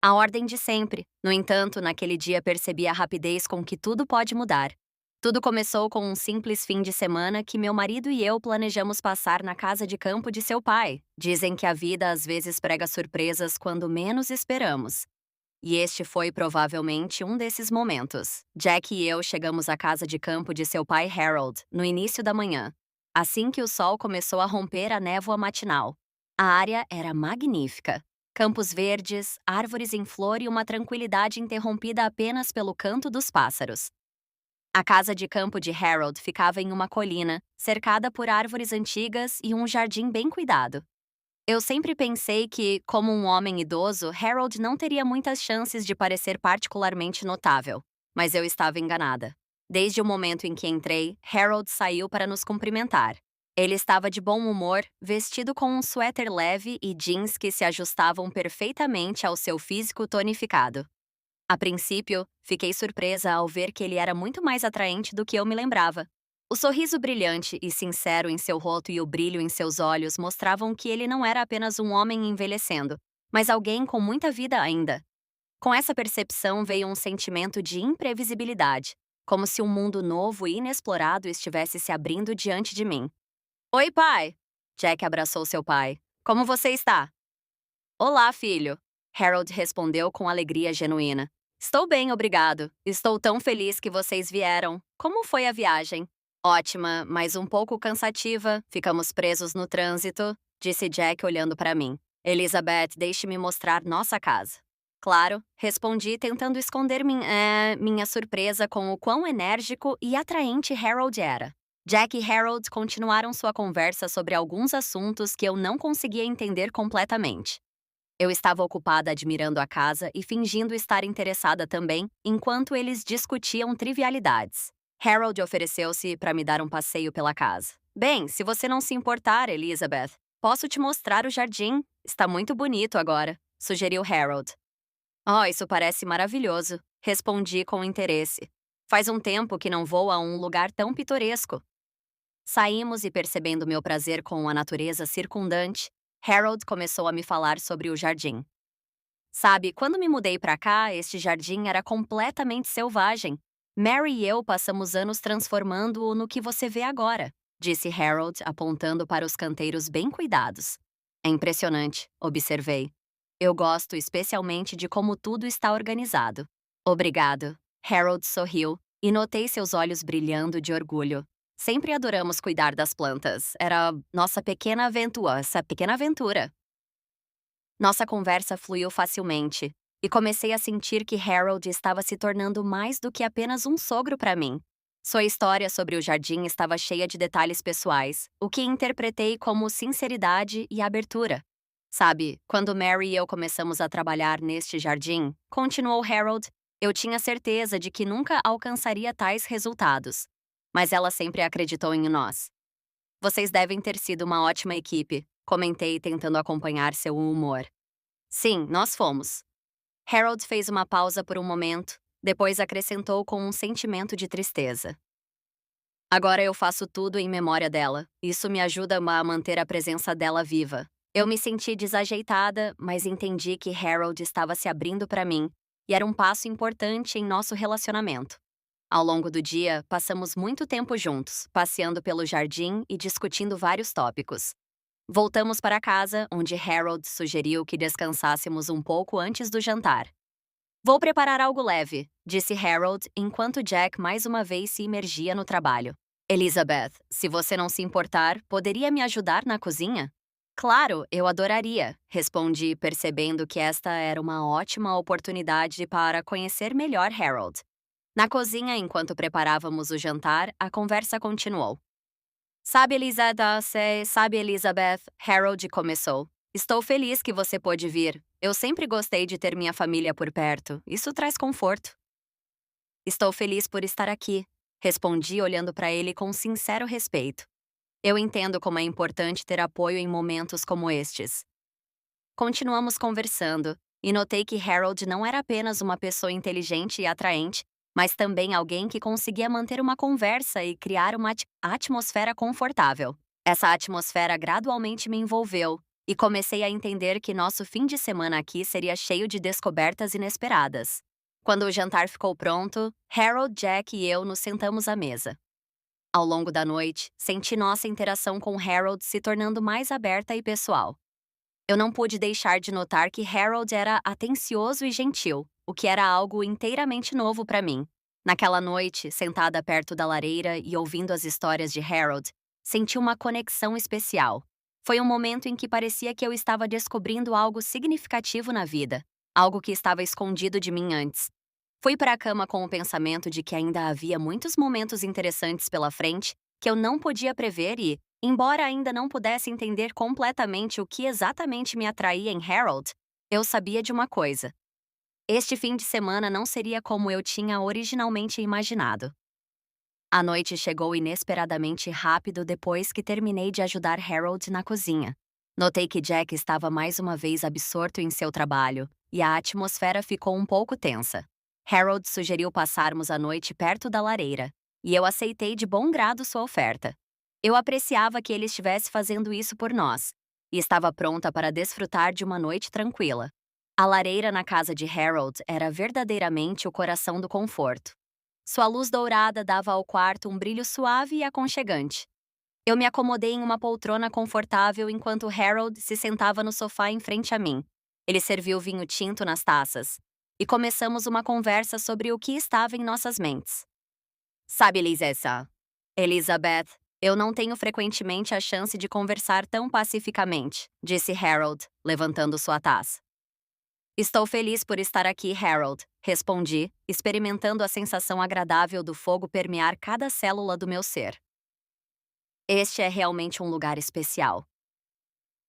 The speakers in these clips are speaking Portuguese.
A ordem de sempre. No entanto, naquele dia percebi a rapidez com que tudo pode mudar. Tudo começou com um simples fim de semana que meu marido e eu planejamos passar na casa de campo de seu pai. Dizem que a vida às vezes prega surpresas quando menos esperamos. E este foi provavelmente um desses momentos. Jack e eu chegamos à casa de campo de seu pai Harold no início da manhã. Assim que o sol começou a romper a névoa matinal. A área era magnífica. Campos verdes, árvores em flor e uma tranquilidade interrompida apenas pelo canto dos pássaros. A casa de campo de Harold ficava em uma colina, cercada por árvores antigas e um jardim bem cuidado. Eu sempre pensei que, como um homem idoso, Harold não teria muitas chances de parecer particularmente notável, mas eu estava enganada. Desde o momento em que entrei, Harold saiu para nos cumprimentar. Ele estava de bom humor, vestido com um suéter leve e jeans que se ajustavam perfeitamente ao seu físico tonificado. A princípio, fiquei surpresa ao ver que ele era muito mais atraente do que eu me lembrava. O sorriso brilhante e sincero em seu rosto e o brilho em seus olhos mostravam que ele não era apenas um homem envelhecendo, mas alguém com muita vida ainda. Com essa percepção veio um sentimento de imprevisibilidade, como se um mundo novo e inexplorado estivesse se abrindo diante de mim. Oi, pai! Jack abraçou seu pai. Como você está? Olá, filho. Harold respondeu com alegria genuína. Estou bem, obrigado. Estou tão feliz que vocês vieram. Como foi a viagem? Ótima, mas um pouco cansativa. Ficamos presos no trânsito, disse Jack olhando para mim. Elizabeth, deixe-me mostrar nossa casa. Claro, respondi tentando esconder minha surpresa com o quão enérgico e atraente Harold era. Jack e Harold continuaram sua conversa sobre alguns assuntos que eu não conseguia entender completamente. Eu estava ocupada admirando a casa e fingindo estar interessada também, enquanto eles discutiam trivialidades. Harold ofereceu-se para me dar um passeio pela casa. Bem, se você não se importar, Elizabeth, posso te mostrar o jardim. Está muito bonito agora, sugeriu Harold. Oh, isso parece maravilhoso, respondi com interesse. Faz um tempo que não vou a um lugar tão pitoresco. Saímos e, percebendo meu prazer com a natureza circundante, Harold começou a me falar sobre o jardim. Sabe, quando me mudei para cá, este jardim era completamente selvagem. Mary e eu passamos anos transformando-o no que você vê agora, disse Harold, apontando para os canteiros bem cuidados. É impressionante, observei. Eu gosto especialmente de como tudo está organizado. Obrigado. Harold sorriu e notei seus olhos brilhando de orgulho. Sempre adoramos cuidar das plantas. Era essa pequena aventura. Nossa conversa fluiu facilmente, e comecei a sentir que Harold estava se tornando mais do que apenas um sogro para mim. Sua história sobre o jardim estava cheia de detalhes pessoais, o que interpretei como sinceridade e abertura. Sabe, quando Mary e eu começamos a trabalhar neste jardim, continuou Harold, eu tinha certeza de que nunca alcançaria tais resultados. Mas ela sempre acreditou em nós. Vocês devem ter sido uma ótima equipe, comentei tentando acompanhar seu humor. Sim, nós fomos. Harold fez uma pausa por um momento, depois acrescentou com um sentimento de tristeza. Agora eu faço tudo em memória dela. Isso me ajuda a manter a presença dela viva. Eu me senti desajeitada, mas entendi que Harold estava se abrindo para mim, e era um passo importante em nosso relacionamento. Ao longo do dia, passamos muito tempo juntos, passeando pelo jardim e discutindo vários tópicos. Voltamos para casa, onde Harold sugeriu que descansássemos um pouco antes do jantar. Vou preparar algo leve, disse Harold, enquanto Jack mais uma vez se imergia no trabalho. Elizabeth, se você não se importar, poderia me ajudar na cozinha? Claro, eu adoraria, respondi, percebendo que esta era uma ótima oportunidade para conhecer melhor Harold. Na cozinha, enquanto preparávamos o jantar, a conversa continuou. Sabe, Elizabeth, Harold começou. Estou feliz que você pôde vir. Eu sempre gostei de ter minha família por perto. Isso traz conforto. Estou feliz por estar aqui, respondi olhando para ele com sincero respeito. Eu entendo como é importante ter apoio em momentos como estes. Continuamos conversando, e notei que Harold não era apenas uma pessoa inteligente e atraente, mas também alguém que conseguia manter uma conversa e criar uma atmosfera confortável. Essa atmosfera gradualmente me envolveu, e comecei a entender que nosso fim de semana aqui seria cheio de descobertas inesperadas. Quando o jantar ficou pronto, Harold, Jack e eu nos sentamos à mesa. Ao longo da noite, senti nossa interação com Harold se tornando mais aberta e pessoal. Eu não pude deixar de notar que Harold era atencioso e gentil, o que era algo inteiramente novo para mim. Naquela noite, sentada perto da lareira e ouvindo as histórias de Harold, senti uma conexão especial. Foi um momento em que parecia que eu estava descobrindo algo significativo na vida, algo que estava escondido de mim antes. Fui para a cama com o pensamento de que ainda havia muitos momentos interessantes pela frente que eu não podia prever e, embora ainda não pudesse entender completamente o que exatamente me atraía em Harold, eu sabia de uma coisa. Este fim de semana não seria como eu tinha originalmente imaginado. A noite chegou inesperadamente rápido depois que terminei de ajudar Harold na cozinha. Notei que Jack estava mais uma vez absorto em seu trabalho, e a atmosfera ficou um pouco tensa. Harold sugeriu passarmos a noite perto da lareira, e eu aceitei de bom grado sua oferta. Eu apreciava que ele estivesse fazendo isso por nós, e estava pronta para desfrutar de uma noite tranquila. A lareira na casa de Harold era verdadeiramente o coração do conforto. Sua luz dourada dava ao quarto um brilho suave e aconchegante. Eu me acomodei em uma poltrona confortável enquanto Harold se sentava no sofá em frente a mim. Ele serviu vinho tinto nas taças, e começamos uma conversa sobre o que estava em nossas mentes. Sabe, Elizabeth, eu não tenho frequentemente a chance de conversar tão pacificamente, disse Harold, levantando sua taça. Estou feliz por estar aqui, Harold, respondi, experimentando a sensação agradável do fogo permear cada célula do meu ser. Este é realmente um lugar especial.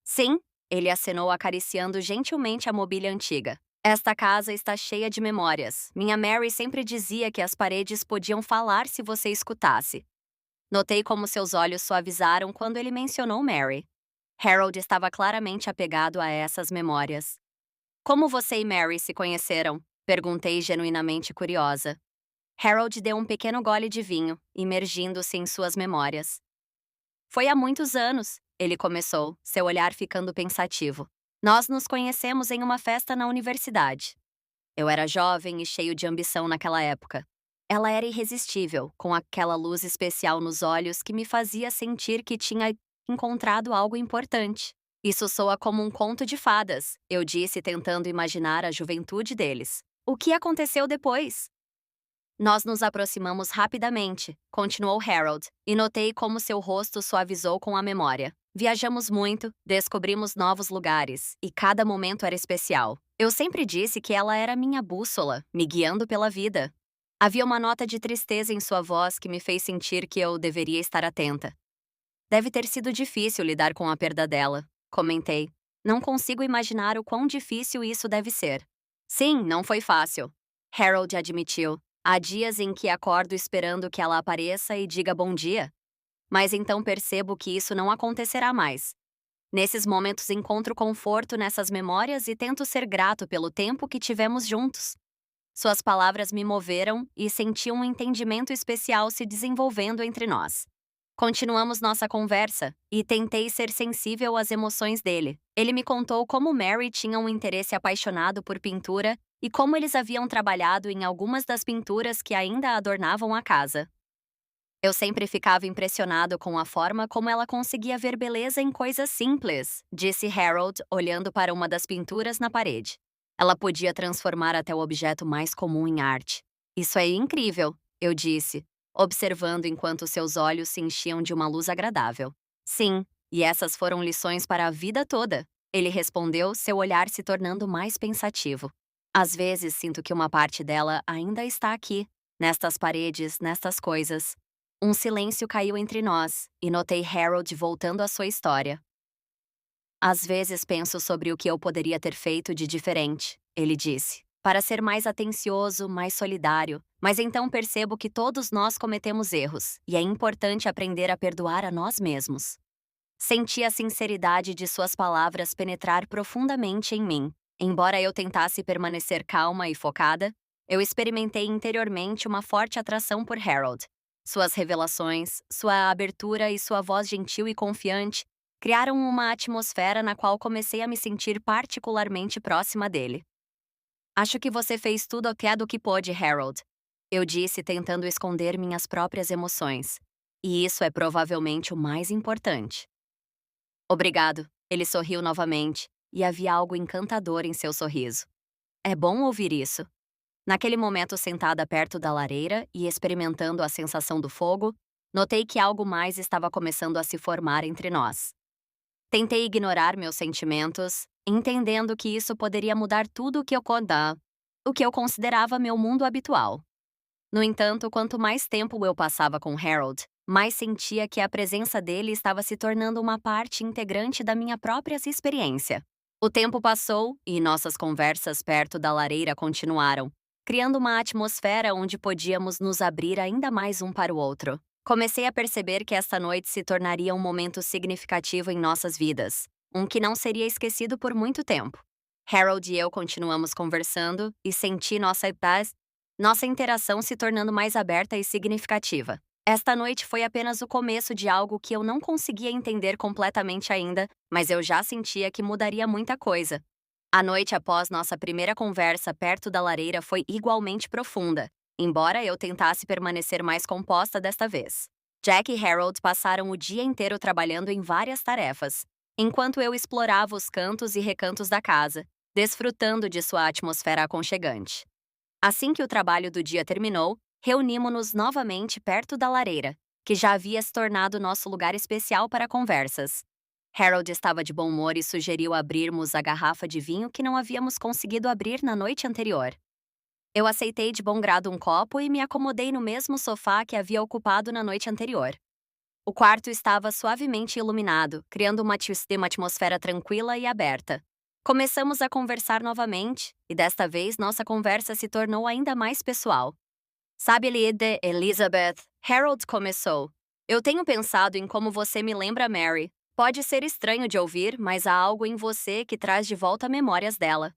Sim, ele acenou acariciando gentilmente a mobília antiga. Esta casa está cheia de memórias. Minha Mary sempre dizia que as paredes podiam falar se você escutasse. Notei como seus olhos suavizaram quando ele mencionou Mary. Harold estava claramente apegado a essas memórias. Como você e Mary se conheceram? Perguntei genuinamente curiosa. Harold deu um pequeno gole de vinho, imergindo-se em suas memórias. Foi há muitos anos, ele começou, seu olhar ficando pensativo. Nós nos conhecemos em uma festa na universidade. Eu era jovem e cheio de ambição naquela época. Ela era irresistível, com aquela luz especial nos olhos que me fazia sentir que tinha encontrado algo importante. Isso soa como um conto de fadas, eu disse tentando imaginar a juventude deles. O que aconteceu depois? Nós nos aproximamos rapidamente, continuou Harold, e notei como seu rosto suavizou com a memória. Viajamos muito, descobrimos novos lugares, e cada momento era especial. Eu sempre disse que ela era minha bússola, me guiando pela vida. Havia uma nota de tristeza em sua voz que me fez sentir que eu deveria estar atenta. Deve ter sido difícil lidar com a perda dela, comentei. Não consigo imaginar o quão difícil isso deve ser. Sim, não foi fácil, Harold admitiu. Há dias em que acordo esperando que ela apareça e diga bom dia. Mas então percebo que isso não acontecerá mais. Nesses momentos encontro conforto nessas memórias e tento ser grato pelo tempo que tivemos juntos. Suas palavras me moveram e senti um entendimento especial se desenvolvendo entre nós. Continuamos nossa conversa e tentei ser sensível às emoções dele. Ele me contou como Mary tinha um interesse apaixonado por pintura e como eles haviam trabalhado em algumas das pinturas que ainda adornavam a casa. Eu sempre ficava impressionado com a forma como ela conseguia ver beleza em coisas simples, disse Harold, olhando para uma das pinturas na parede. Ela podia transformar até o objeto mais comum em arte. Isso é incrível, eu disse, observando enquanto seus olhos se enchiam de uma luz agradável. Sim, e essas foram lições para a vida toda, ele respondeu, seu olhar se tornando mais pensativo. Às vezes sinto que uma parte dela ainda está aqui, nestas paredes, nestas coisas. Um silêncio caiu entre nós, e notei Harold voltando à sua história. Às vezes penso sobre o que eu poderia ter feito de diferente, ele disse, para ser mais atencioso, mais solidário, mas então percebo que todos nós cometemos erros, e é importante aprender a perdoar a nós mesmos. Senti a sinceridade de suas palavras penetrar profundamente em mim. Embora eu tentasse permanecer calma e focada, eu experimentei interiormente uma forte atração por Harold. Suas revelações, sua abertura e sua voz gentil e confiante criaram uma atmosfera na qual comecei a me sentir particularmente próxima dele. Acho que você fez tudo o que é do que pôde, Harold. Eu disse, tentando esconder minhas próprias emoções. E isso é provavelmente o mais importante. Obrigado. Ele sorriu novamente, e havia algo encantador em seu sorriso. É bom ouvir isso. Naquele momento, sentada perto da lareira e experimentando a sensação do fogo, notei que algo mais estava começando a se formar entre nós. Tentei ignorar meus sentimentos, entendendo que isso poderia mudar tudo o que eu considerava meu mundo habitual. No entanto, quanto mais tempo eu passava com Harold, mais sentia que a presença dele estava se tornando uma parte integrante da minha própria experiência. O tempo passou e nossas conversas perto da lareira continuaram, criando uma atmosfera onde podíamos nos abrir ainda mais um para o outro. Comecei a perceber que esta noite se tornaria um momento significativo em nossas vidas, um que não seria esquecido por muito tempo. Harold e eu continuamos conversando e senti nossa interação se tornando mais aberta e significativa. Esta noite foi apenas o começo de algo que eu não conseguia entender completamente ainda, mas eu já sentia que mudaria muita coisa. A noite após nossa primeira conversa perto da lareira foi igualmente profunda, embora eu tentasse permanecer mais composta desta vez. Jack e Harold passaram o dia inteiro trabalhando em várias tarefas, enquanto eu explorava os cantos e recantos da casa, desfrutando de sua atmosfera aconchegante. Assim que o trabalho do dia terminou, reunimos-nos novamente perto da lareira, que já havia se tornado nosso lugar especial para conversas. Harold estava de bom humor e sugeriu abrirmos a garrafa de vinho que não havíamos conseguido abrir na noite anterior. Eu aceitei de bom grado um copo e me acomodei no mesmo sofá que havia ocupado na noite anterior. O quarto estava suavemente iluminado, criando uma atmosfera tranquila e aberta. Começamos a conversar novamente, e desta vez nossa conversa se tornou ainda mais pessoal. Sabe, Lide, Elizabeth, Harold começou. Eu tenho pensado em como você me lembra Mary. Pode ser estranho de ouvir, mas há algo em você que traz de volta memórias dela.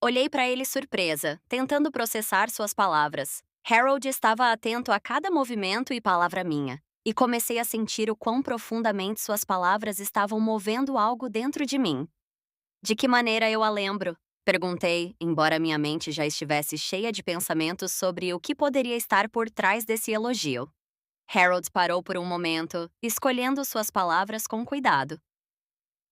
Olhei para ele surpresa, tentando processar suas palavras. Harold estava atento a cada movimento e palavra minha, e comecei a sentir o quão profundamente suas palavras estavam movendo algo dentro de mim. De que maneira eu a lembro? Perguntei, embora minha mente já estivesse cheia de pensamentos sobre o que poderia estar por trás desse elogio. Harold parou por um momento, escolhendo suas palavras com cuidado.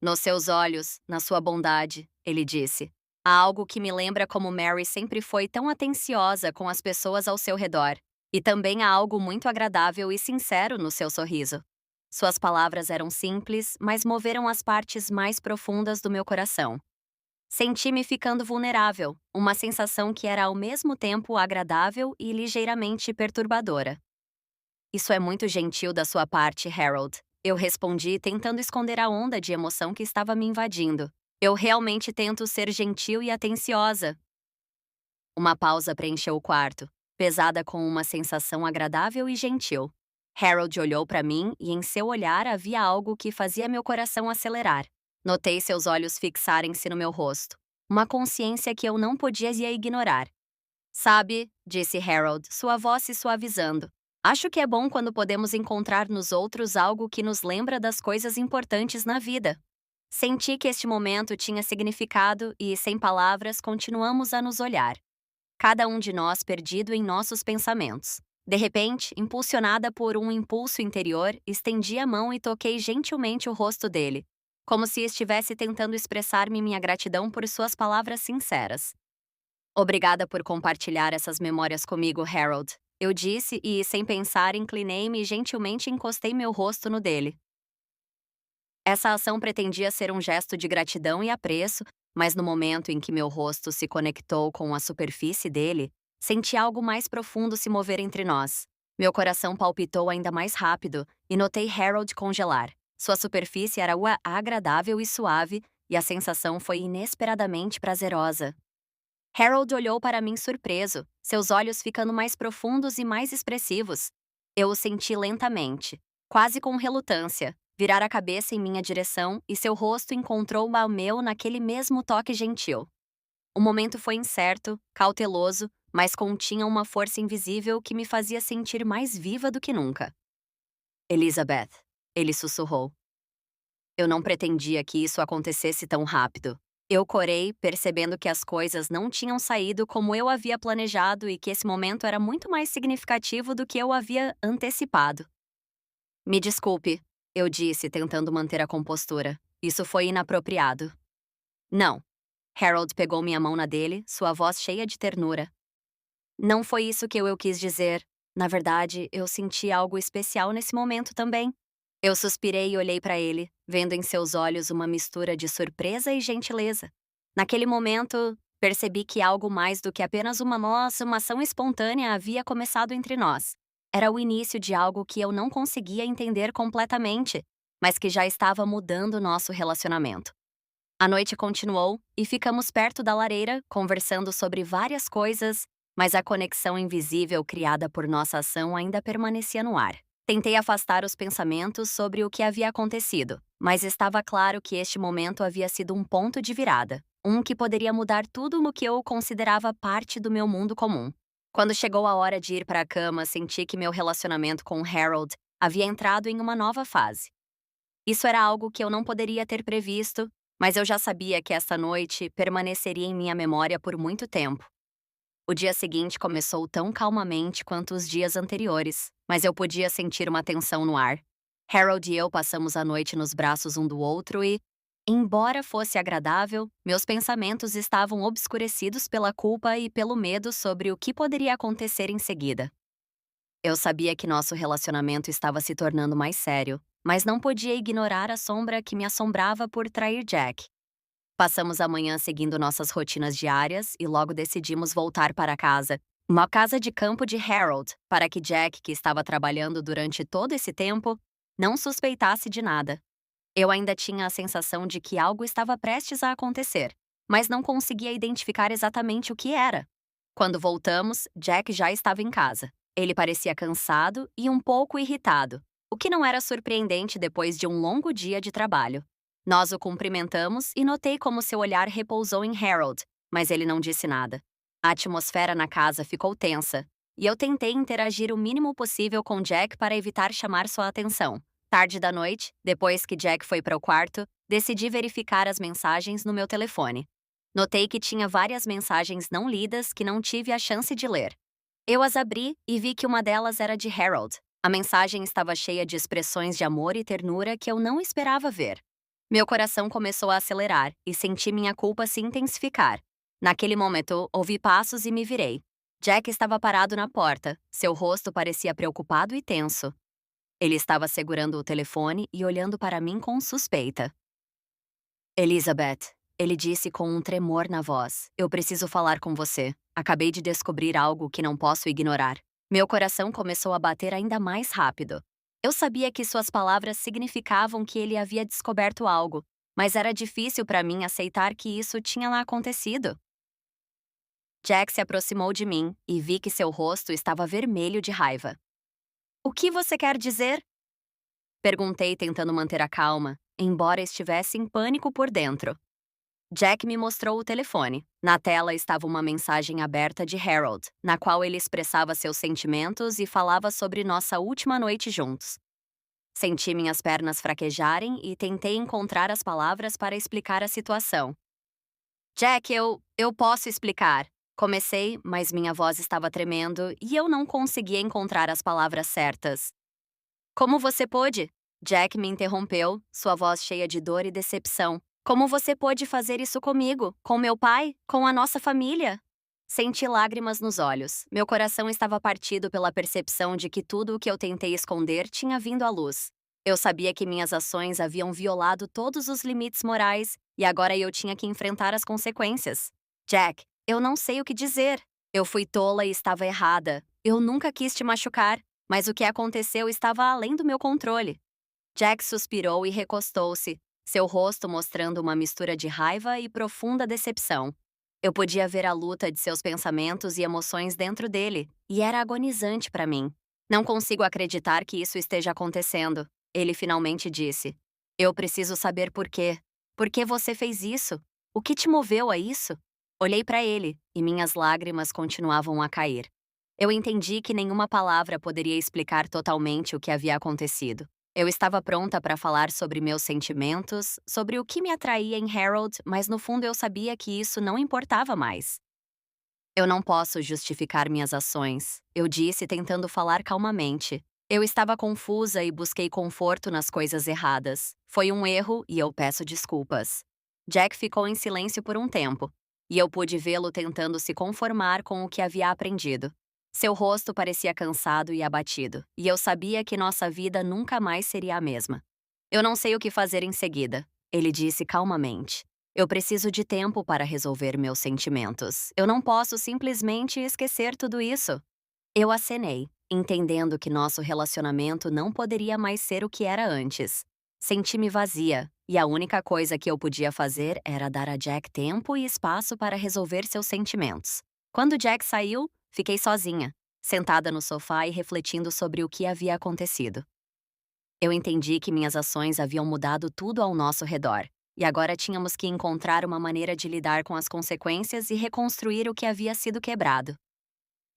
Nos seus olhos, na sua bondade, ele disse. Há algo que me lembra como Mary sempre foi tão atenciosa com as pessoas ao seu redor. E também há algo muito agradável e sincero no seu sorriso. Suas palavras eram simples, mas moveram as partes mais profundas do meu coração. Senti-me ficando vulnerável, uma sensação que era ao mesmo tempo agradável e ligeiramente perturbadora. Isso é muito gentil da sua parte, Harold. Eu respondi, tentando esconder a onda de emoção que estava me invadindo. Eu realmente tento ser gentil e atenciosa. Uma pausa preencheu o quarto, pesada com uma sensação agradável e gentil. Harold olhou para mim e em seu olhar havia algo que fazia meu coração acelerar. Notei seus olhos fixarem-se no meu rosto. Uma consciência que eu não podia ignorar. Sabe, disse Harold, sua voz se suavizando. Acho que é bom quando podemos encontrar nos outros algo que nos lembra das coisas importantes na vida. Senti que este momento tinha significado e, sem palavras, continuamos a nos olhar. Cada um de nós perdido em nossos pensamentos. De repente, impulsionada por um impulso interior, estendi a mão e toquei gentilmente o rosto dele, como se estivesse tentando expressar-me minha gratidão por suas palavras sinceras. Obrigada por compartilhar essas memórias comigo, Harold. Eu disse e, sem pensar, inclinei-me e gentilmente encostei meu rosto no dele. Essa ação pretendia ser um gesto de gratidão e apreço, mas no momento em que meu rosto se conectou com a superfície dele, senti algo mais profundo se mover entre nós. Meu coração palpitou ainda mais rápido e notei Harold congelar. Sua superfície era agradável e suave, e a sensação foi inesperadamente prazerosa. Harold olhou para mim surpreso, seus olhos ficando mais profundos e mais expressivos. Eu o senti lentamente, quase com relutância, virar a cabeça em minha direção e seu rosto encontrou o meu naquele mesmo toque gentil. O momento foi incerto, cauteloso, mas continha uma força invisível que me fazia sentir mais viva do que nunca. Elizabeth, ele sussurrou. Eu não pretendia que isso acontecesse tão rápido. Eu corei, percebendo que as coisas não tinham saído como eu havia planejado e que esse momento era muito mais significativo do que eu havia antecipado. Me desculpe, eu disse, tentando manter a compostura. Isso foi inapropriado. Não. Harold pegou minha mão na dele, sua voz cheia de ternura. Não foi isso que eu quis dizer. Na verdade, eu senti algo especial nesse momento também. Eu suspirei e olhei para ele, vendo em seus olhos uma mistura de surpresa e gentileza. Naquele momento, percebi que algo mais do que apenas uma ação espontânea havia começado entre nós. Era o início de algo que eu não conseguia entender completamente, mas que já estava mudando nosso relacionamento. A noite continuou e ficamos perto da lareira, conversando sobre várias coisas, mas a conexão invisível criada por nossa ação ainda permanecia no ar. Tentei afastar os pensamentos sobre o que havia acontecido, mas estava claro que este momento havia sido um ponto de virada, um que poderia mudar tudo no que eu considerava parte do meu mundo comum. Quando chegou a hora de ir para a cama, senti que meu relacionamento com Harold havia entrado em uma nova fase. Isso era algo que eu não poderia ter previsto, mas eu já sabia que essa noite permaneceria em minha memória por muito tempo. O dia seguinte começou tão calmamente quanto os dias anteriores, mas eu podia sentir uma tensão no ar. Harold e eu passamos a noite nos braços um do outro e, embora fosse agradável, meus pensamentos estavam obscurecidos pela culpa e pelo medo sobre o que poderia acontecer em seguida. Eu sabia que nosso relacionamento estava se tornando mais sério, mas não podia ignorar a sombra que me assombrava por trair Jack. Passamos a manhã seguindo nossas rotinas diárias e logo decidimos voltar para casa, uma casa de campo de Harold, para que Jack, que estava trabalhando durante todo esse tempo, não suspeitasse de nada. Eu ainda tinha a sensação de que algo estava prestes a acontecer, mas não conseguia identificar exatamente o que era. Quando voltamos, Jack já estava em casa. Ele parecia cansado e um pouco irritado, o que não era surpreendente depois de um longo dia de trabalho. Nós o cumprimentamos e notei como seu olhar repousou em Harold, mas ele não disse nada. A atmosfera na casa ficou tensa, e eu tentei interagir o mínimo possível com Jack para evitar chamar sua atenção. Tarde da noite, depois que Jack foi para o quarto, decidi verificar as mensagens no meu telefone. Notei que tinha várias mensagens não lidas que não tive a chance de ler. Eu as abri e vi que uma delas era de Harold. A mensagem estava cheia de expressões de amor e ternura que eu não esperava ver. Meu coração começou a acelerar e senti minha culpa se intensificar. Naquele momento, ouvi passos e me virei. Jack estava parado na porta. Seu rosto parecia preocupado e tenso. Ele estava segurando o telefone e olhando para mim com suspeita. Elizabeth, ele disse com um tremor na voz, eu preciso falar com você. Acabei de descobrir algo que não posso ignorar. Meu coração começou a bater ainda mais rápido. Eu sabia que suas palavras significavam que ele havia descoberto algo, mas era difícil para mim aceitar que isso tinha lá acontecido. Jack se aproximou de mim e vi que seu rosto estava vermelho de raiva. O que você quer dizer? Perguntei tentando manter a calma, embora estivesse em pânico por dentro. Jack me mostrou o telefone. Na tela estava uma mensagem aberta de Harold, na qual ele expressava seus sentimentos e falava sobre nossa última noite juntos. Senti minhas pernas fraquejarem e tentei encontrar as palavras para explicar a situação. Jack, eu posso explicar. Comecei, mas minha voz estava tremendo e eu não conseguia encontrar as palavras certas. Como você pôde? Jack me interrompeu, sua voz cheia de dor e decepção. Como você pôde fazer isso comigo, com meu pai, com a nossa família? Senti lágrimas nos olhos. Meu coração estava partido pela percepção de que tudo o que eu tentei esconder tinha vindo à luz. Eu sabia que minhas ações haviam violado todos os limites morais e agora eu tinha que enfrentar as consequências. Jack, eu não sei o que dizer. Eu fui tola e estava errada. Eu nunca quis te machucar, mas o que aconteceu estava além do meu controle. Jack suspirou e recostou-se, seu rosto mostrando uma mistura de raiva e profunda decepção. Eu podia ver a luta de seus pensamentos e emoções dentro dele, e era agonizante para mim. Não consigo acreditar que isso esteja acontecendo, ele finalmente disse. Eu preciso saber por quê. Por que você fez isso? O que te moveu a isso? Olhei para ele, e minhas lágrimas continuavam a cair. Eu entendi que nenhuma palavra poderia explicar totalmente o que havia acontecido. Eu estava pronta para falar sobre meus sentimentos, sobre o que me atraía em Harold, mas no fundo eu sabia que isso não importava mais. Eu não posso justificar minhas ações, eu disse tentando falar calmamente. Eu estava confusa e busquei conforto nas coisas erradas. Foi um erro e eu peço desculpas. Jack ficou em silêncio por um tempo, e eu pude vê-lo tentando se conformar com o que havia aprendido. Seu rosto parecia cansado e abatido, e eu sabia que nossa vida nunca mais seria a mesma. Eu não sei o que fazer em seguida, ele disse calmamente. Eu preciso de tempo para resolver meus sentimentos. Eu não posso simplesmente esquecer tudo isso. Eu acenei, entendendo que nosso relacionamento não poderia mais ser o que era antes. Senti-me vazia, e a única coisa que eu podia fazer era dar a Jack tempo e espaço para resolver seus sentimentos. Quando Jack saiu, fiquei sozinha, sentada no sofá e refletindo sobre o que havia acontecido. Eu entendi que minhas ações haviam mudado tudo ao nosso redor, e agora tínhamos que encontrar uma maneira de lidar com as consequências e reconstruir o que havia sido quebrado.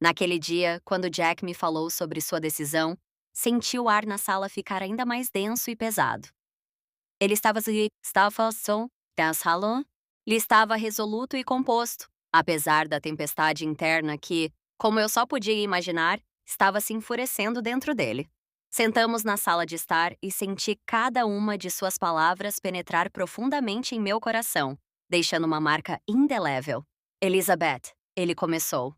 Naquele dia, quando Jack me falou sobre sua decisão, senti o ar na sala ficar ainda mais denso e pesado. Ele estava resoluto e composto, apesar da tempestade interna que, como eu só podia imaginar, estava se enfurecendo dentro dele. Sentamos na sala de estar e senti cada uma de suas palavras penetrar profundamente em meu coração, deixando uma marca indelével. Elizabeth, ele começou.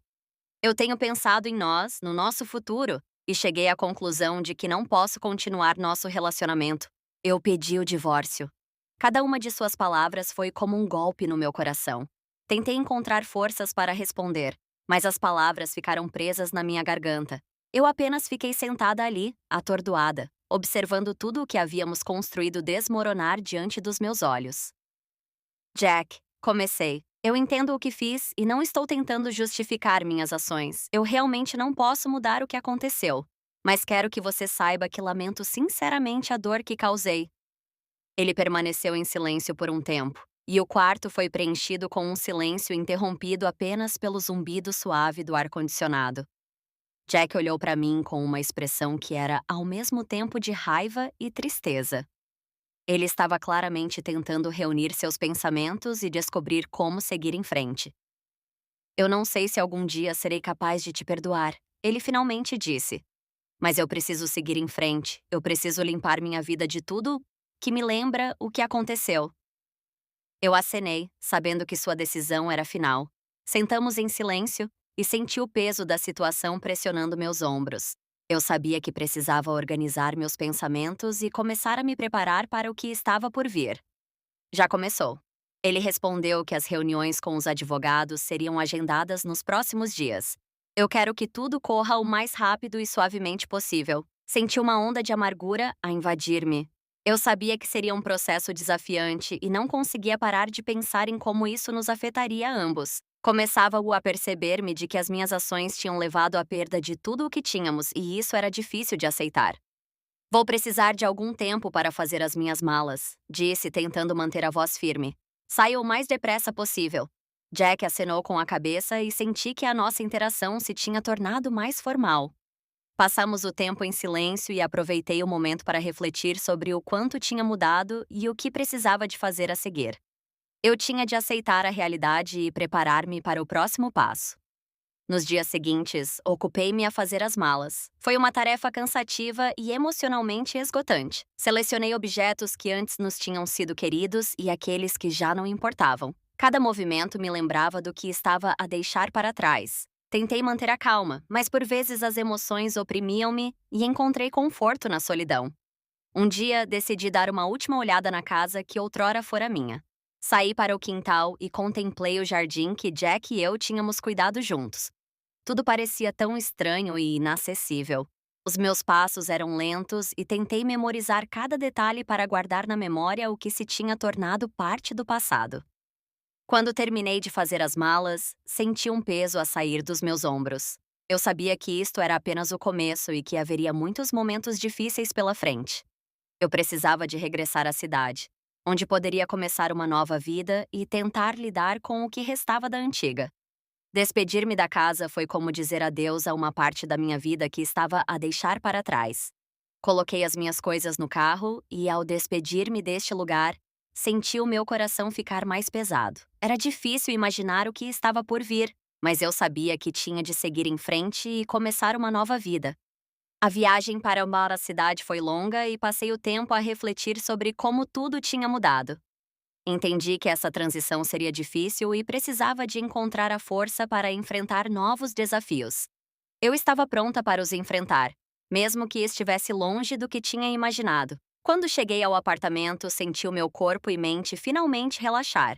Eu tenho pensado em nós, no nosso futuro, e cheguei à conclusão de que não posso continuar nosso relacionamento. Eu pedi o divórcio. Cada uma de suas palavras foi como um golpe no meu coração. Tentei encontrar forças para responder, mas as palavras ficaram presas na minha garganta. Eu apenas fiquei sentada ali, atordoada, observando tudo o que havíamos construído desmoronar diante dos meus olhos. Jack, comecei. Eu entendo o que fiz e não estou tentando justificar minhas ações. Eu realmente não posso mudar o que aconteceu. Mas quero que você saiba que lamento sinceramente a dor que causei. Ele permaneceu em silêncio por um tempo, e o quarto foi preenchido com um silêncio interrompido apenas pelo zumbido suave do ar-condicionado. Jack olhou para mim com uma expressão que era ao mesmo tempo de raiva e tristeza. Ele estava claramente tentando reunir seus pensamentos e descobrir como seguir em frente. Eu não sei se algum dia serei capaz de te perdoar, ele finalmente disse. Mas eu preciso seguir em frente, eu preciso limpar minha vida de tudo que me lembra o que aconteceu. Eu acenei, sabendo que sua decisão era final. Sentamos em silêncio e senti o peso da situação pressionando meus ombros. Eu sabia que precisava organizar meus pensamentos e começar a me preparar para o que estava por vir. Já começou. Ele respondeu que as reuniões com os advogados seriam agendadas nos próximos dias. Eu quero que tudo corra o mais rápido e suavemente possível. Senti uma onda de amargura a invadir-me. Eu sabia que seria um processo desafiante e não conseguia parar de pensar em como isso nos afetaria a ambos. Começava a perceber-me de que as minhas ações tinham levado à perda de tudo o que tínhamos e isso era difícil de aceitar. Vou precisar de algum tempo para fazer as minhas malas, disse, tentando manter a voz firme. Saia o mais depressa possível. Jack acenou com a cabeça e senti que a nossa interação se tinha tornado mais formal. Passamos o tempo em silêncio e aproveitei o momento para refletir sobre o quanto tinha mudado e o que precisava de fazer a seguir. Eu tinha de aceitar a realidade e preparar-me para o próximo passo. Nos dias seguintes, ocupei-me a fazer as malas. Foi uma tarefa cansativa e emocionalmente esgotante. Selecionei objetos que antes nos tinham sido queridos e aqueles que já não importavam. Cada movimento me lembrava do que estava a deixar para trás. Tentei manter a calma, mas por vezes as emoções oprimiam-me e encontrei conforto na solidão. Um dia, decidi dar uma última olhada na casa que outrora fora minha. Saí para o quintal e contemplei o jardim que Jack e eu tínhamos cuidado juntos. Tudo parecia tão estranho e inacessível. Os meus passos eram lentos e tentei memorizar cada detalhe para guardar na memória o que se tinha tornado parte do passado. Quando terminei de fazer as malas, senti um peso a sair dos meus ombros. Eu sabia que isto era apenas o começo e que haveria muitos momentos difíceis pela frente. Eu precisava de regressar à cidade, onde poderia começar uma nova vida e tentar lidar com o que restava da antiga. Despedir-me da casa foi como dizer adeus a uma parte da minha vida que estava a deixar para trás. Coloquei as minhas coisas no carro e, ao despedir-me deste lugar, senti o meu coração ficar mais pesado. Era difícil imaginar o que estava por vir, mas eu sabia que tinha de seguir em frente e começar uma nova vida. A viagem para uma cidade foi longa e passei o tempo a refletir sobre como tudo tinha mudado. Entendi que essa transição seria difícil e precisava de encontrar a força para enfrentar novos desafios. Eu estava pronta para os enfrentar, mesmo que estivesse longe do que tinha imaginado. Quando cheguei ao apartamento, senti o meu corpo e mente finalmente relaxar.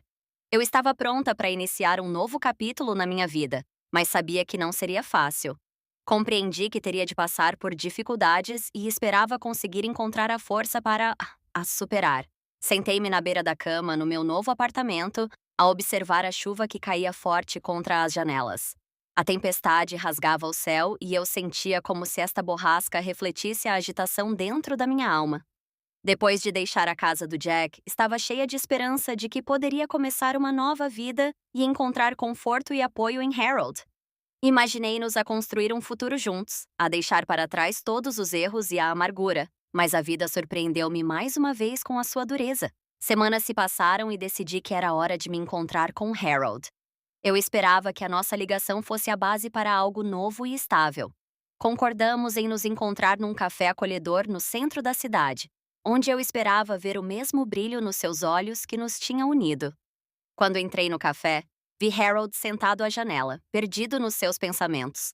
Eu estava pronta para iniciar um novo capítulo na minha vida, mas sabia que não seria fácil. Compreendi que teria de passar por dificuldades e esperava conseguir encontrar a força para as superar. Sentei-me na beira da cama no meu novo apartamento, a observar a chuva que caía forte contra as janelas. A tempestade rasgava o céu e eu sentia como se esta borrasca refletisse a agitação dentro da minha alma. Depois de deixar a casa do Jack, estava cheia de esperança de que poderia começar uma nova vida e encontrar conforto e apoio em Harold. Imaginei-nos a construir um futuro juntos, a deixar para trás todos os erros e a amargura, mas a vida surpreendeu-me mais uma vez com a sua dureza. Semanas se passaram e decidi que era hora de me encontrar com Harold. Eu esperava que a nossa ligação fosse a base para algo novo e estável. Concordamos em nos encontrar num café acolhedor no centro da cidade, onde eu esperava ver o mesmo brilho nos seus olhos que nos tinha unido. Quando entrei no café, vi Harold sentado à janela, perdido nos seus pensamentos.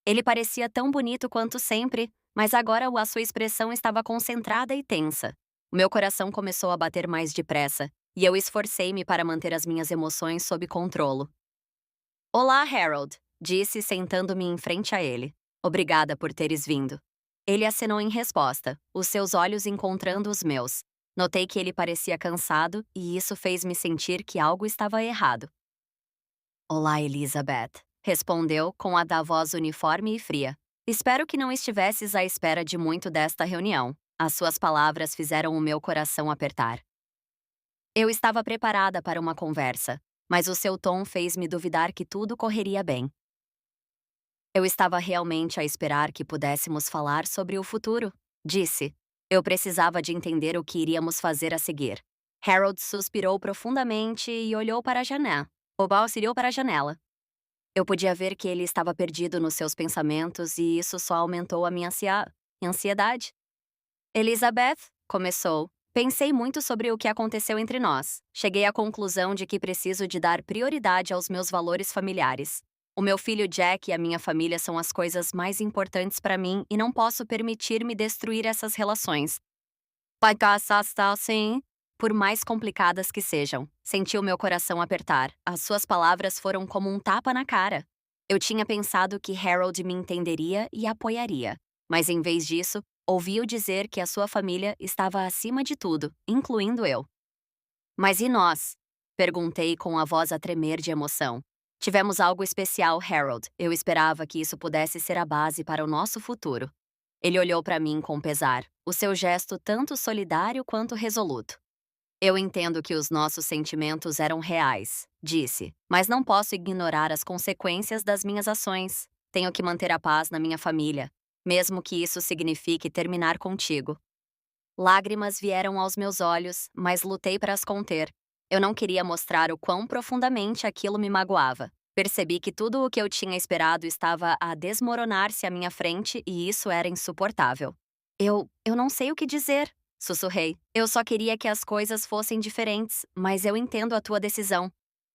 Ele parecia tão bonito quanto sempre, mas agora a sua expressão estava concentrada e tensa. O meu coração começou a bater mais depressa, e eu esforcei-me para manter as minhas emoções sob controle. Olá, Harold, disse sentando-me em frente a ele. Obrigada por teres vindo. Ele acenou em resposta, os seus olhos encontrando os meus. Notei que ele parecia cansado e isso fez-me sentir que algo estava errado. Olá, Elizabeth, respondeu com a da voz uniforme e fria. Espero que não estivesses à espera de muito desta reunião. As suas palavras fizeram o meu coração apertar. Eu estava preparada para uma conversa, mas o seu tom fez-me duvidar que tudo correria bem. Eu estava realmente a esperar que pudéssemos falar sobre o futuro, disse. Eu precisava de entender o que iríamos fazer a seguir. Harold suspirou profundamente e olhou para a janela. Olhou para a janela. Eu podia ver que ele estava perdido nos seus pensamentos e isso só aumentou a minha ansiedade. Elizabeth, começou. Pensei muito sobre o que aconteceu entre nós. Cheguei à conclusão de que preciso de dar prioridade aos meus valores familiares. O meu filho Jack e a minha família são as coisas mais importantes para mim e não posso permitir-me destruir essas relações. Sim. Por mais complicadas que sejam, senti o meu coração apertar. As suas palavras foram como um tapa na cara. Eu tinha pensado que Harold me entenderia e apoiaria, mas em vez disso, ouvi-o dizer que a sua família estava acima de tudo, incluindo eu. Mas e nós? Perguntei com a voz a tremer de emoção. Tivemos algo especial, Harold. Eu esperava que isso pudesse ser a base para o nosso futuro. Ele olhou para mim com pesar, o seu gesto tanto solidário quanto resoluto. Eu entendo que os nossos sentimentos eram reais, disse, mas não posso ignorar as consequências das minhas ações. Tenho que manter a paz na minha família, mesmo que isso signifique terminar contigo. Lágrimas vieram aos meus olhos, mas lutei para as conter. Eu não queria mostrar o quão profundamente aquilo me magoava. Percebi que tudo o que eu tinha esperado estava a desmoronar-se à minha frente e isso era insuportável. Eu não sei o que dizer, sussurrei. Eu só queria que as coisas fossem diferentes, mas eu entendo a tua decisão.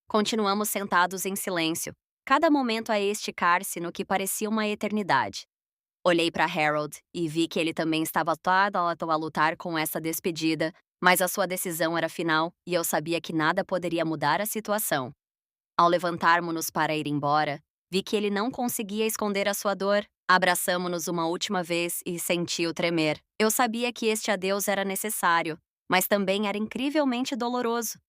Continuamos sentados em silêncio, cada momento a esticar-se no que parecia uma eternidade. Olhei para Harold e vi que ele também estava a lutar com essa despedida, mas a sua decisão era final e eu sabia que nada poderia mudar a situação. Ao levantarmos-nos para ir embora, vi que ele não conseguia esconder a sua dor. Abraçamo-nos uma última vez e senti-o tremer. Eu sabia que este adeus era necessário, mas também era incrivelmente doloroso.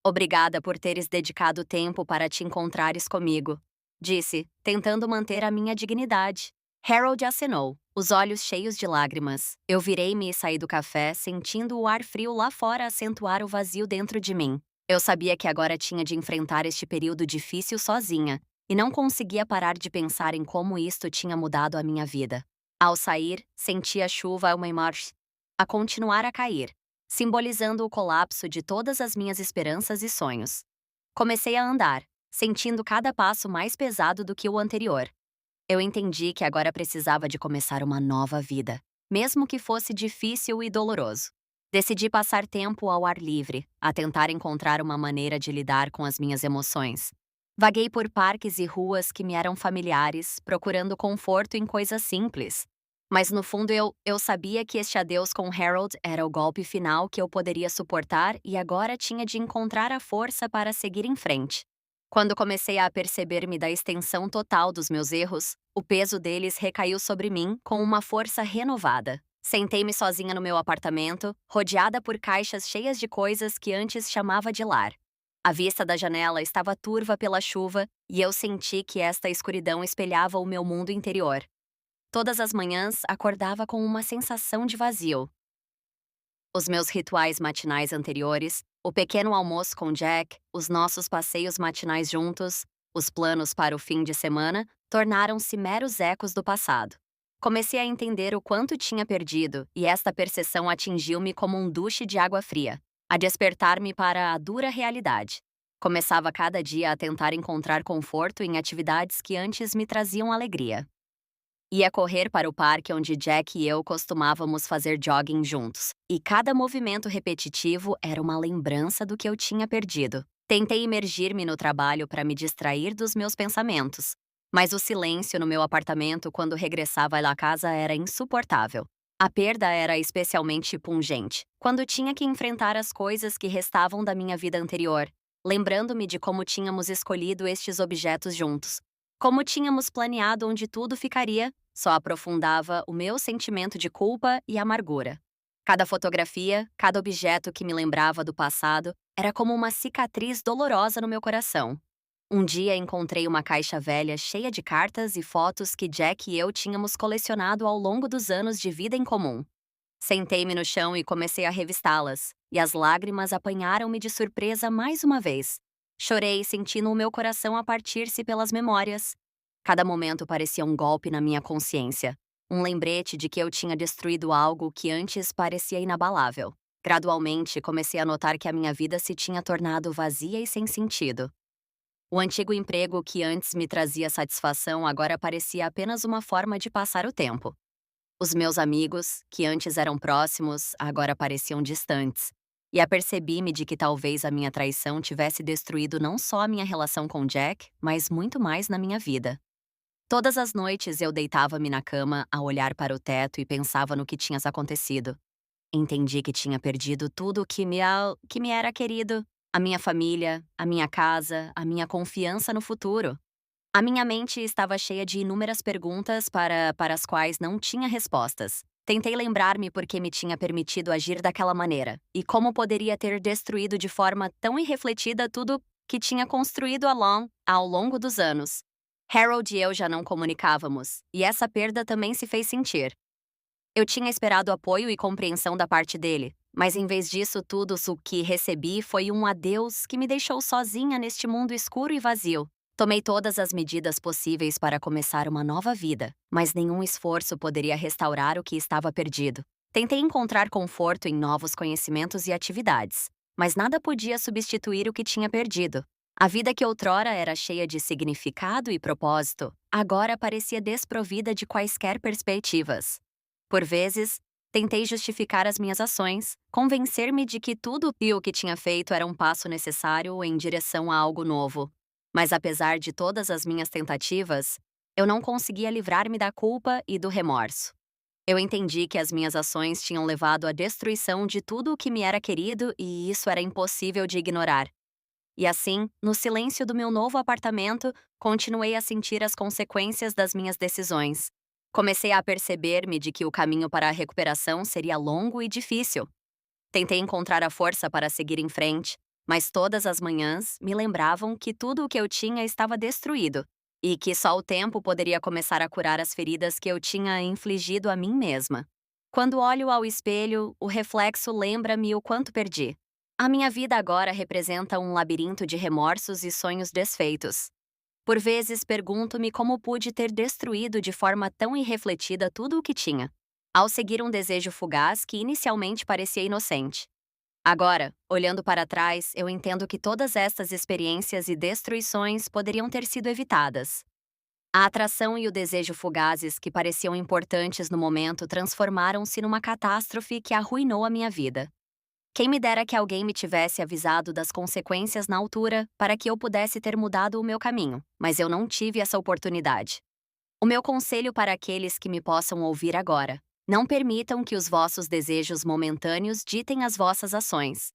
Obrigada por teres dedicado tempo para te encontrares comigo, disse, tentando manter a minha dignidade. Harold acenou, os olhos cheios de lágrimas. Eu virei-me e saí do café, sentindo o ar frio lá fora acentuar o vazio dentro de mim. Eu sabia que agora tinha de enfrentar este período difícil sozinha, e não conseguia parar de pensar em como isto tinha mudado a minha vida. Ao sair, senti a chuva uma marcha a continuar a cair, simbolizando o colapso de todas as minhas esperanças e sonhos. Comecei a andar, sentindo cada passo mais pesado do que o anterior. Eu entendi que agora precisava de começar uma nova vida, mesmo que fosse difícil e doloroso. Decidi passar tempo ao ar livre, a tentar encontrar uma maneira de lidar com as minhas emoções. Vaguei por parques e ruas que me eram familiares, procurando conforto em coisas simples. Mas no fundo eu sabia que este adeus com Harold era o golpe final que eu poderia suportar e agora tinha de encontrar a força para seguir em frente. Quando comecei a perceber-me da extensão total dos meus erros, o peso deles recaiu sobre mim com uma força renovada. Sentei-me sozinha no meu apartamento, rodeada por caixas cheias de coisas que antes chamava de lar. A vista da janela estava turva pela chuva e eu senti que esta escuridão espelhava o meu mundo interior. Todas as manhãs acordava com uma sensação de vazio. Os meus rituais matinais anteriores, o pequeno almoço com Jack, os nossos passeios matinais juntos, os planos para o fim de semana, tornaram-se meros ecos do passado. Comecei a entender o quanto tinha perdido, e esta percepção atingiu-me como um duche de água fria, a despertar-me para a dura realidade. Começava cada dia a tentar encontrar conforto em atividades que antes me traziam alegria. Ia correr para o parque onde Jack e eu costumávamos fazer jogging juntos, e cada movimento repetitivo era uma lembrança do que eu tinha perdido. Tentei imergir-me no trabalho para me distrair dos meus pensamentos, mas o silêncio no meu apartamento quando regressava à casa era insuportável. A perda era especialmente pungente, quando tinha que enfrentar as coisas que restavam da minha vida anterior, lembrando-me de como tínhamos escolhido estes objetos juntos. Como tínhamos planeado onde tudo ficaria, só aprofundava o meu sentimento de culpa e amargura. Cada fotografia, cada objeto que me lembrava do passado, era como uma cicatriz dolorosa no meu coração. Um dia encontrei uma caixa velha cheia de cartas e fotos que Jack e eu tínhamos colecionado ao longo dos anos de vida em comum. Sentei-me no chão e comecei a revistá-las, e as lágrimas apanharam-me de surpresa mais uma vez. Chorei, sentindo o meu coração a partir-se pelas memórias. Cada momento parecia um golpe na minha consciência, um lembrete de que eu tinha destruído algo que antes parecia inabalável. Gradualmente, comecei a notar que a minha vida se tinha tornado vazia e sem sentido. O antigo emprego que antes me trazia satisfação agora parecia apenas uma forma de passar o tempo. Os meus amigos, que antes eram próximos, agora pareciam distantes. E apercebi-me de que talvez a minha traição tivesse destruído não só a minha relação com Jack, mas muito mais na minha vida. Todas as noites eu deitava-me na cama a olhar para o teto e pensava no que tinha acontecido. Entendi que tinha perdido tudo que me era querido. A minha família, a minha casa, a minha confiança no futuro. A minha mente estava cheia de inúmeras perguntas para as quais não tinha respostas. Tentei lembrar-me por que me tinha permitido agir daquela maneira e como poderia ter destruído de forma tão irrefletida tudo que tinha construído ao longo dos anos. Harold e eu já não comunicávamos, e essa perda também se fez sentir. Eu tinha esperado apoio e compreensão da parte dele, mas em vez disso tudo o que recebi foi um adeus que me deixou sozinha neste mundo escuro e vazio. Tomei todas as medidas possíveis para começar uma nova vida, mas nenhum esforço poderia restaurar o que estava perdido. Tentei encontrar conforto em novos conhecimentos e atividades, mas nada podia substituir o que tinha perdido. A vida que outrora era cheia de significado e propósito, agora parecia desprovida de quaisquer perspectivas. Por vezes, tentei justificar as minhas ações, convencer-me de que tudo o que tinha feito era um passo necessário em direção a algo novo. Mas apesar de todas as minhas tentativas, eu não conseguia livrar-me da culpa e do remorso. Eu entendi que as minhas ações tinham levado à destruição de tudo o que me era querido e isso era impossível de ignorar. E assim, no silêncio do meu novo apartamento, continuei a sentir as consequências das minhas decisões. Comecei a perceber-me de que o caminho para a recuperação seria longo e difícil. Tentei encontrar a força para seguir em frente, mas todas as manhãs me lembravam que tudo o que eu tinha estava destruído e que só o tempo poderia começar a curar as feridas que eu tinha infligido a mim mesma. Quando olho ao espelho, o reflexo lembra-me o quanto perdi. A minha vida agora representa um labirinto de remorsos e sonhos desfeitos. Por vezes pergunto-me como pude ter destruído de forma tão irrefletida tudo o que tinha, ao seguir um desejo fugaz que inicialmente parecia inocente. Agora, olhando para trás, eu entendo que todas estas experiências e destruições poderiam ter sido evitadas. A atração e o desejo fugazes que pareciam importantes no momento transformaram-se numa catástrofe que arruinou a minha vida. Quem me dera que alguém me tivesse avisado das consequências na altura para que eu pudesse ter mudado o meu caminho, mas eu não tive essa oportunidade. O meu conselho para aqueles que me possam ouvir agora: não permitam que os vossos desejos momentâneos ditem as vossas ações.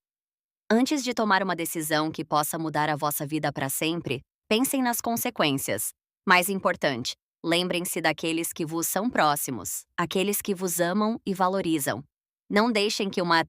Antes de tomar uma decisão que possa mudar a vossa vida para sempre, pensem nas consequências. Mais importante, lembrem-se daqueles que vos são próximos, aqueles que vos amam e valorizam. Não deixem que uma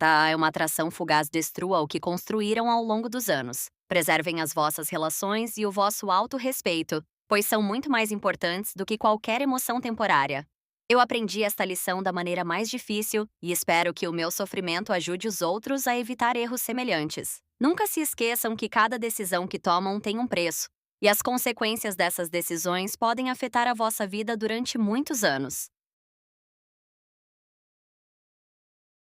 atração fugaz destrua o que construíram ao longo dos anos. Preservem as vossas relações e o vosso autorrespeito, pois são muito mais importantes do que qualquer emoção temporária. Eu aprendi esta lição da maneira mais difícil e espero que o meu sofrimento ajude os outros a evitar erros semelhantes. Nunca se esqueçam que cada decisão que tomam tem um preço, e as consequências dessas decisões podem afetar a vossa vida durante muitos anos.